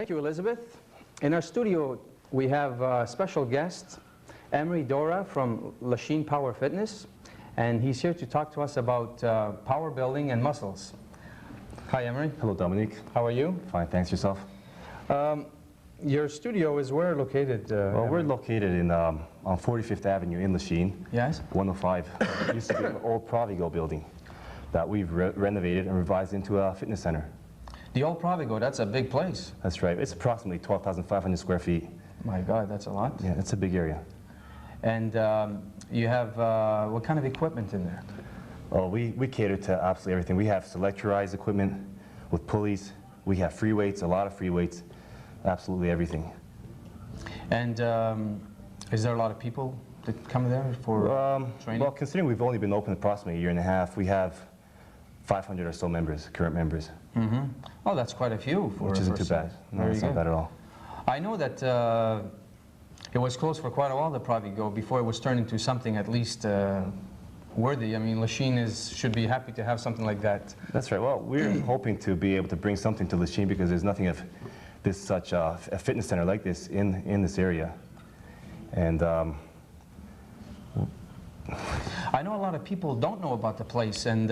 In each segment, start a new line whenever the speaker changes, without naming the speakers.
Thank you, Elizabeth. In our studio, we have a special guest, Emery Dora from Lachine Power Fitness, and he's here to talk to us about power building and muscles. Hi, Emery.
Hello, Dominique.
How are you?
Fine, thanks. Yourself?
Your studio is where located?
Well, we're located in, on 45th Avenue in Lachine.
Yes?
105. It used to be an old Provigo building that we've renovated and revised into a fitness center.
The old Provigo, that's a big place.
That's right. It's approximately 12,500 square feet.
My God, that's a lot.
Yeah, it's a big area.
And you have, what kind of equipment in there?
Oh, we cater to absolutely everything. We have selectorized equipment with pulleys. We have free weights, a lot of free weights, absolutely everything.
And is there a lot of people that come there for training?
Well, considering we've only been open approximately a year and a half, we have 500 or so members, current members.
Mm-hmm. Oh, that's quite a few.
Which isn't too bad. No, it's not bad at all.
I know that it was closed for quite a while, the Provigo, before it was turned into something at least worthy. I mean, Lachine should be happy to have something like that.
That's right. Well, we're hoping to be able to bring something to Lachine because there's nothing of this such a fitness center like this in this area. And
I know a lot of people don't know about the place, and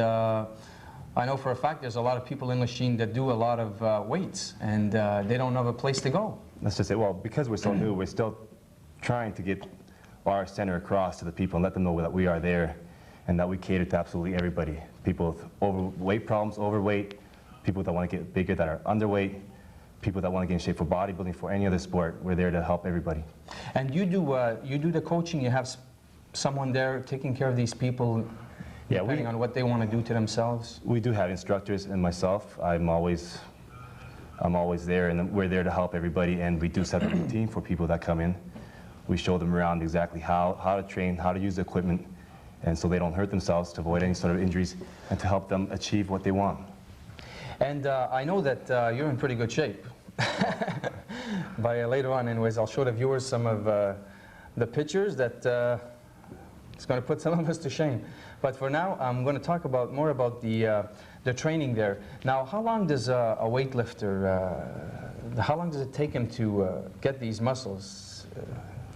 I know for a fact there's a lot of people in Lachine that do a lot of weights, and they don't have a place to go.
Let's just say, well, because we're so new, we're still trying to get our center across to the people and let them know that we are there and that we cater to absolutely everybody. People with weight problems, overweight, people that want to get bigger that are underweight, people that want to get in shape for bodybuilding, for any other sport. We're there to help everybody. And
you do the coaching, you have someone there taking care of these people, yeah, depending on what they want to do to themselves?
We do have instructors, and myself, I'm always there, and we're there to help everybody, and we do set a routine for people that come in. We show them around exactly how to train, how to use the equipment, and so they don't hurt themselves, to avoid any sort of injuries, and to help them achieve what they want. And
I know that you're in pretty good shape. Later on, anyways, I'll show the viewers some of the pictures that it's going to put some of us to shame. But for now, I'm going to talk more about the training there. Now, how long does a weightlifter, how long does it take him to get these muscles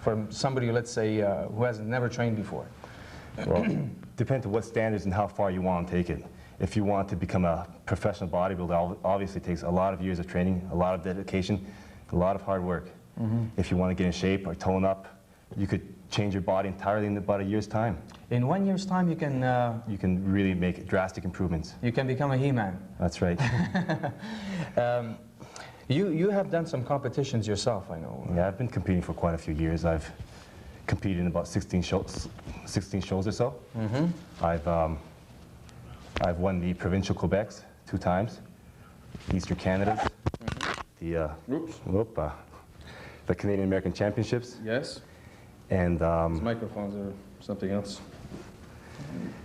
from somebody, let's say, who has never trained before?
Well, depends on what standards and how far you want to take it. If you want to become a professional bodybuilder, obviously it takes a lot of years of training, a lot of dedication, a lot of hard work. Mm-hmm. If you want to get in shape or tone up, you could change your body entirely in about a year's time.
In 1 year's time, you can...
you can really make drastic improvements.
You can become a He-Man.
That's right.
You have done some competitions yourself, I know.
Yeah, I've been competing for quite a few years. I've competed in about 16 shows or so. Mm-hmm. I've won the provincial Quebecs 2 times, Eastern Canada's, mm-hmm. The Canadian American Championships.
Yes.
And
these microphones are something else.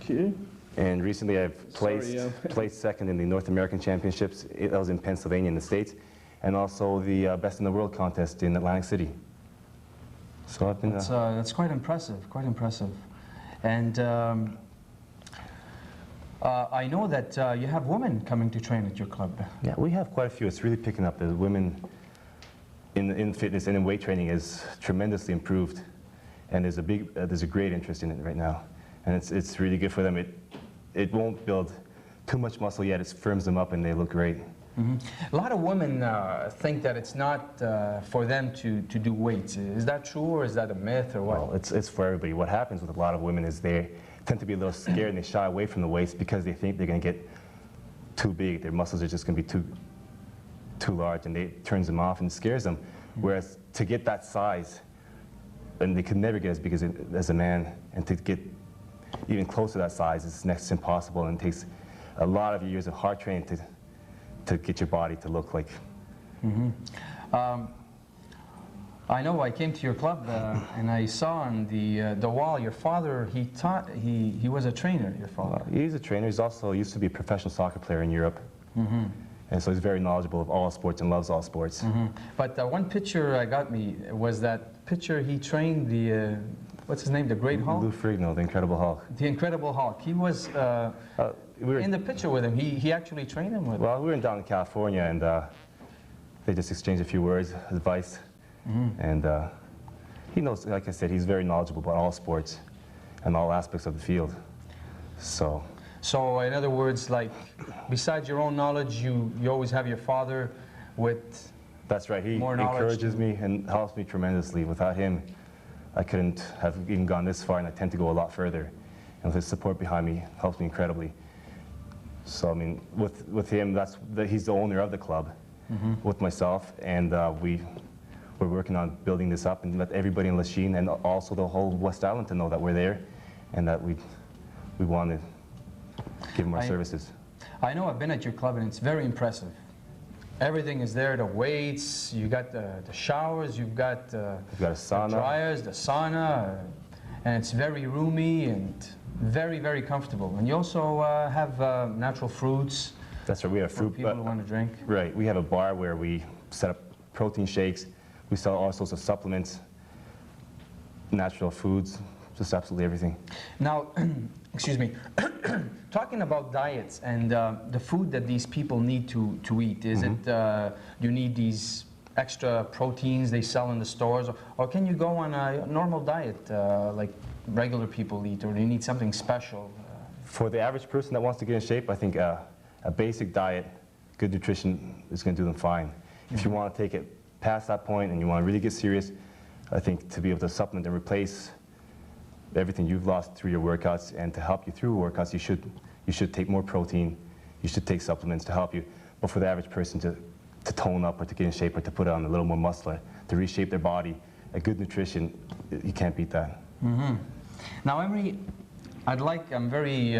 Okay.
And recently I've placed second in the North American Championships. That was in Pennsylvania in the States, and also the Best in the World contest in Atlantic City. So I've been...
That's quite impressive, quite impressive. And I know that you have women coming to train at your club.
Yeah, we have quite a few. It's really picking up. The women in fitness and in weight training is tremendously improved. And there's a great interest in it right now, and it's really good for them. It won't build too much muscle yet. It firms them up, and they look great. Mm-hmm. A lot of women think that it's not for them to do weights. Is that true, or is that a myth, or what? Well, it's for everybody. What happens with a lot of women is they tend to be a little scared and they shy away from the weights because they think they're going to get too big. Their muscles are just going to be too large, and it turns them off and scares them. Mm-hmm. Whereas to get that size, and they could never get as big as a man, and to get even close to that size is next to impossible, and it takes a lot of years of hard training to get your body to look like.
Mm-hmm. I know I came to your club and I saw on the wall your father. He was a trainer. Your father.
He's a trainer. He's also used to be a professional soccer player in Europe. Mm-hmm. And so he's very knowledgeable of all sports and loves all sports.
Mm-hmm. But one picture got me was that picture he trained the, what's his name, the Great Hulk?
Lou Ferrigno, the Incredible Hulk.
The Incredible Hulk. He was in the picture with him. He actually trained him with him.
Well, we were down in California, and They just exchange a few words, advice, and he knows, like I said, he's very knowledgeable about all sports and all aspects of the field. So
in other words, like, besides your own knowledge, you always have your father with
that's right. He
more knowledge
encourages me and helps me tremendously. Without him, I couldn't have even gone this far, and I tend to go a lot further. And with his support behind me, helps me incredibly. So I mean, with him, he's the owner of the club. With myself, and we're working on building this up and let everybody in Lachine and also the whole West Island to know that we're there, and that we want to give them our services.
I know I've been at your club, and it's very impressive. Everything is there, the weights, you got the showers, you've got a sauna, the dryers, the sauna, and it's very roomy and very, very comfortable. And you also have natural fruits.
That's right, we have fruit.
People who want to drink.
Right, we have a bar where we set up protein shakes. We sell all sorts of supplements, natural foods, just absolutely everything. Now,
excuse me, talking about diets and the food that these people need to eat, is it, you need these extra proteins they sell in the stores, or can you go on a normal diet like regular people eat, or do you need something special?
For the average person that wants to get in shape, I think a basic diet, good nutrition is going to do them fine. If you want to take it past that point and you want to really get serious, I think to be able to supplement and replace everything you've lost through your workouts, and to help you through workouts, you should take more protein, you should take supplements to help you. But for the average person to tone up or to get in shape or to put on a little more muscle, to reshape their body, a good nutrition, you can't beat that.
Now, Emery, I'm very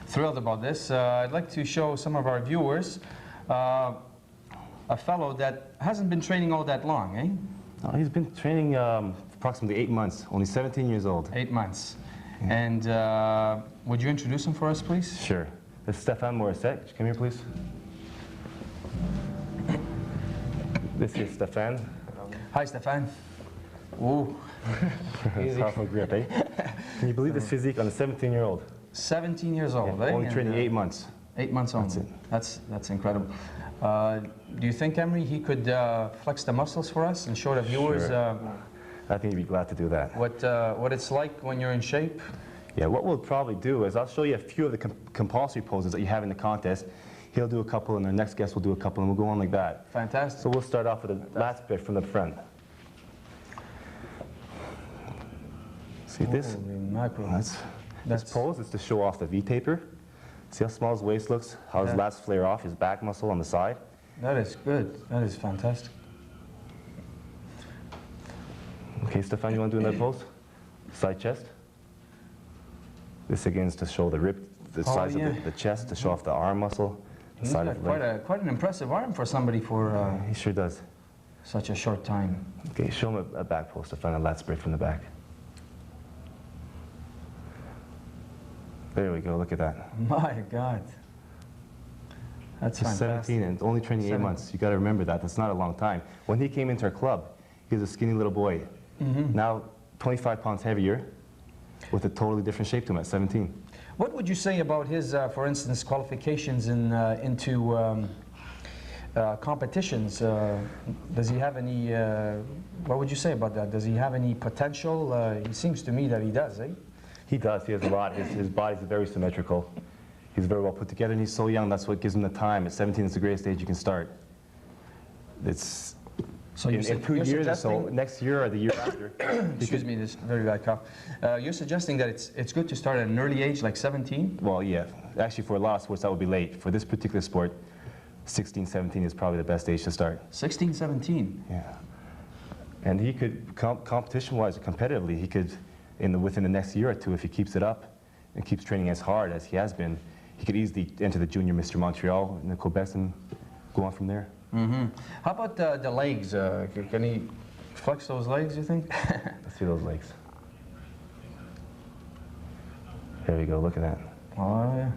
thrilled about this. I'd like to show some of our viewers a fellow that hasn't been training all that long, eh?
He's been training approximately 8 months, only 17 years old.
8 months. Yeah. And would you introduce him for us, please?
Sure. This is Stefan Morissette. Come here, please. This is Stefan.
Hi, Stefan. Ooh.
Powerful grip, eh? Can you believe this physique on a 17-year-old?
17 years old, eh?
Only training 8 months.
8 months only. That's incredible. Do you think, Emery, he could flex the muscles for us and show the viewers?
Sure. I think he'd be glad to do that.
What it's like when you're in shape?
Yeah, what we'll probably do is I'll show you a few of the compulsory poses that you have in the contest. He'll do a couple, and our next guest will do a couple, and we'll go on like that.
Fantastic.
So we'll start off with the last bit from the front. See this? This pose is to show off the V-taper. See how small his waist looks? How his lats flare off, his back muscle on the side?
That is good. That is fantastic.
Okay, Stefan, you want to do another pose? Side chest. This again is to show the size of the chest, to show off the arm muscle.
He's got quite an impressive arm for somebody for
he sure does.
Such a short time.
Okay, show him a back pose, Stefan, a lat spread from the back. There we go, look at that.
My God. That's fantastic.
17 and only training 8 months. You got to remember that. That's not a long time. When he came into our club, he was a skinny little boy. Now 25 pounds heavier with a totally different shape to him at 17.
What would you say about his, for instance, qualifications into competitions? Does he have any, what would you say about that? Does he have any potential? It seems to me that he does, eh?
He does. He has a lot. His body's very symmetrical. He's very well put together, and he's so young. That's what gives him the time. At 17, it's the greatest age you can start. It's so in 2 years or so, next year or the year after.
Excuse me, this very bad cough. You're suggesting that it's good to start at an early age, like 17?
Well, yeah. Actually, for a lot of sports, that would be late. For this particular sport, 16, 17 is probably the best age to start.
16, 17?
Yeah. And he could, competition-wise or competitively, he could, within the next year or two, if he keeps it up and keeps training as hard as he has been, he could easily enter the junior Mr. Montreal in the Quebec and go on from there.
How about the legs? Can he flex those legs, you think?
Let's see those legs. There we go, look at that.
Oh, yeah.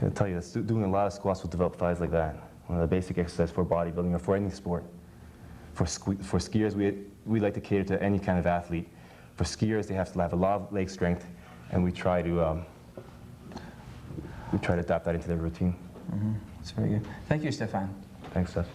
I'll tell you, doing a lot of squats will develop thighs like that. One of the basic exercises for bodybuilding or for any sport. For skiers, we like to cater to any kind of athlete. For skiers, they have to have a lot of leg strength, and we try to adapt that into their routine.
That's very good. Thank you, Stefan.
Thanks, Steph.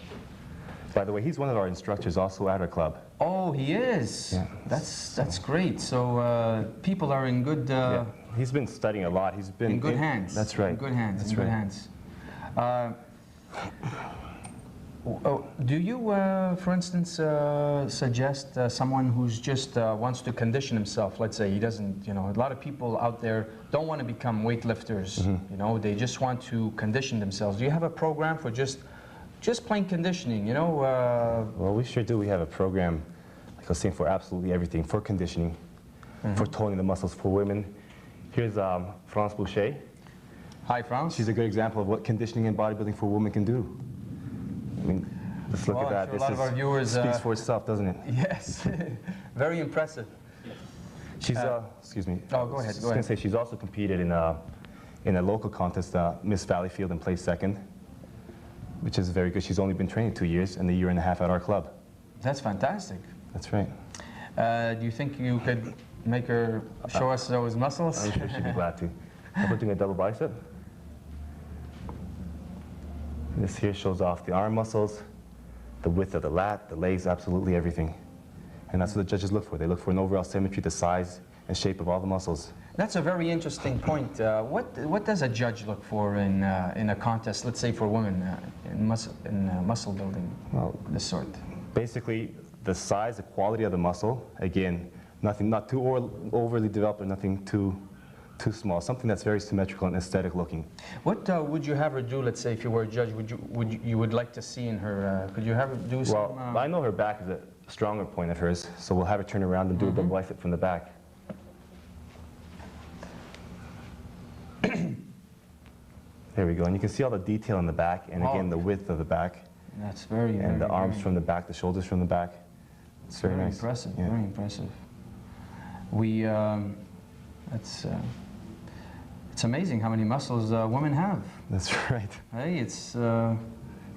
By the way, he's one of our instructors also at our club.
Oh, he is?
Yeah.
That's great. So people are in good...
Yeah. He's been studying a lot. He's been
in good hands.
That's right.
In good hands.
That's
in
right.
good hands. Do you, for instance, suggest someone who's just wants to condition himself? Let's say he doesn't, you know, a lot of people out there don't want to become weightlifters. You know, they just want to condition themselves. Do you have a program for just plain conditioning? You know.
Well, we sure do. We have a program, like I was saying, for absolutely everything, for conditioning, for toning the muscles for women. Here's France Boucher.
Hi, France.
She's a good example of what conditioning and bodybuilding for women can do. I mean, let's look at that.
Sure a lot of our viewers
speaks for itself, doesn't it?
Yes, very impressive.
She's, excuse me.
Oh, go ahead.
I was going to say she's also competed in a local contest, Miss Valleyfield, and placed second, which is very good. She's only been training 2 years and a year and a half at our club.
That's fantastic.
That's right.
Do you think you could make her show us those muscles?
I'm sure she'd be glad to. How about doing a double bicep? This here shows off the arm muscles, the width of the lat, the legs, absolutely everything. And that's what the judges look for. They look for an overall symmetry, the size and shape of all the muscles. That's
a very interesting point. What does a judge look for in a contest, let's say for women, in muscle building,
well,
this sort?
Basically, the size, the quality of the muscle. Again, nothing, not too overly developed or nothing too small, something that's very symmetrical and aesthetic looking.
What would you have her do, let's say, if you were a judge? You would like to see in her, could you have her do some...
Well, I know her back is a stronger point of hers, so we'll have her turn around and do a double bicep from the back. There we go, and you can see all the detail in the back, and again, the width of the back.
That's very,
and the arms from the back, the shoulders from the back. It's very nice.
Impressive,
yeah.
Very impressive. It's amazing how many muscles women have.
That's right.
Hey, it's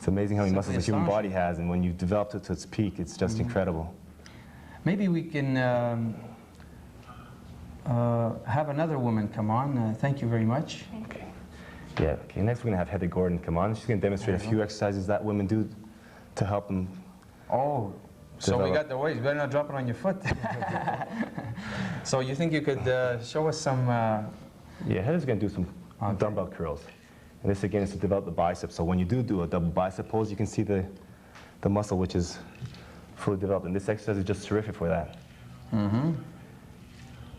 amazing how many muscles the human body has, and when you've developed it to its peak, it's just incredible.
Maybe we can have another woman come on. Thank you very much.
Okay. Yeah, okay, next we're going to have Heather Gordon come on. She's going to demonstrate a few exercises that women do to help them.
Oh, so we got the weights. You better not drop it on your foot. So you think you could show us some...
Yeah, Heather's going to do some dumbbell curls. And this again is to develop the bicep. So when you do a double bicep pose, you can see the muscle which is fully developed. And this exercise is just terrific for that.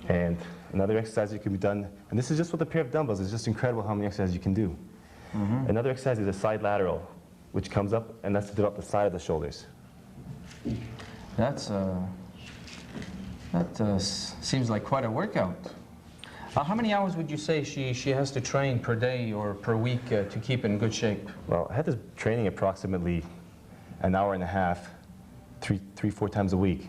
And another exercise that can be done, and this is just with a pair of dumbbells, it's just incredible how many exercises you can do. Another exercise is a side lateral, which comes up, and that's to develop the side of the shoulders.
That seems like quite a workout. How many hours would you say she has to train per day or per week to keep in good shape? Well,
Heather's training approximately an hour and a half, 4 times a week.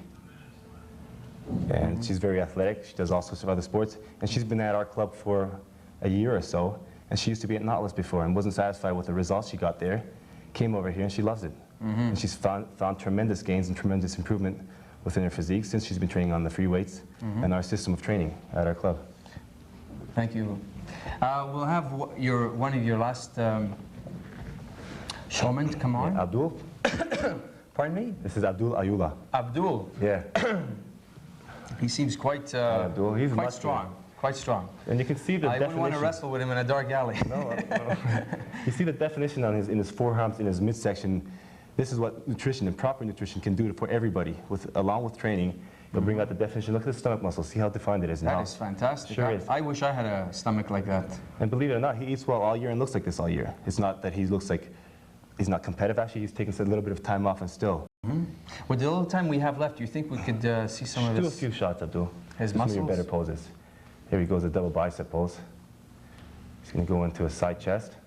And she's very athletic. She does all sorts of other sports. And she's been at our club for a year or so. And she used to be at Nautilus before and wasn't satisfied with the results she got there. Came over here and she loves it. And she's found tremendous gains and tremendous improvement within her physique since she's been training on the free weights and our system of training at our club.
Thank you. We'll have one of your last showmen come on.
Yeah, Abdul.
Pardon me?
This is Abdul Ayula.
Abdul.
Yeah.
He seems quite
he's
quite strong. Quite strong.
And you can see the definition.
I wouldn't want to wrestle with him in a dark alley.
No. You see the definition on in his forearms, in his midsection. This is what nutrition and proper nutrition can do for everybody. Along with training, you'll bring out the definition. Look at the stomach muscle. See how defined it is now.
That is fantastic.
Sure is.
I wish I had a stomach like that.
And believe it or not, he eats well all year and looks like this all year. It's not that he looks like he's not competitive. Actually, he's taking a little bit of time off and still.
With the little time we have left, do you think we could see some of his...
Do a few shots, Abdul.
His muscles?
Some of your better poses. Here he goes, a double bicep pose. He's going to go into a side chest.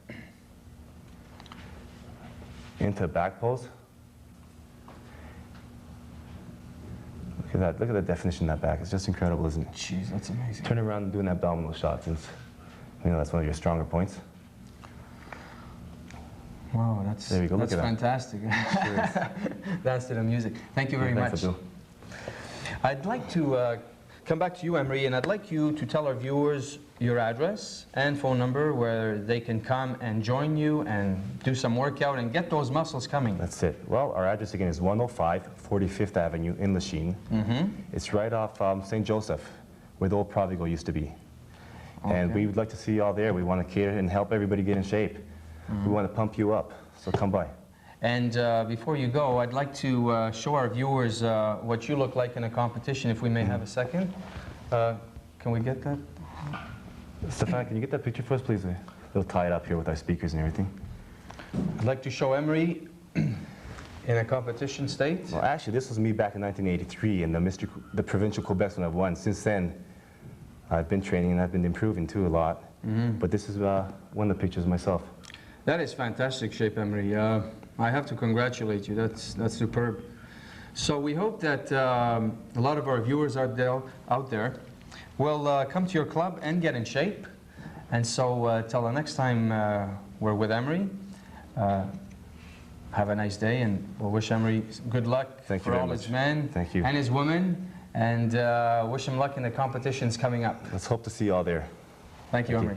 Into a back pose. Look at that. Look at the definition in that back. It's just incredible, isn't it?
Jeez, that's amazing.
Turn around and do an abdominal shot since that's one of your stronger points.
Wow, that's,
there we go.
That's
look at
fantastic.
That.
Dance to the music. Thank you very much.
Abdul.
I'd like to come back to you, Emery, and I'd like you to tell our viewers your address and phone number where they can come and join you and do some workout and get those muscles coming.
That's it. Well, our address again is 105 45th Avenue in Lachine. It's right off St. Joseph, where the old Provigo used to be. And we would like to see you all there. We want to cater and help everybody get in shape. We want to pump you up, so come by.
And before you go, I'd like to show our viewers what you look like in a competition, if we may have a second. Can we get that?
Stefan, can you get that picture for us, please? We'll tie it up here with our speakers and everything.
I'd like to show Emery in a competition state.
Well, actually, this was me back in 1983 in the provincial Quebec when I've won. Since then, I've been training and I've been improving too a lot. But this is one of the pictures of myself.
That is fantastic shape, Emery. I have to congratulate you. That's superb. So we hope that a lot of our viewers out there will come to your club and get in shape. And so till the next time we're with Emery, have a nice day, and we'll wish Emery good luck for all his men and his women, and wish him luck in the competitions coming up.
Let's hope to see you all there.
Thank you, Emery.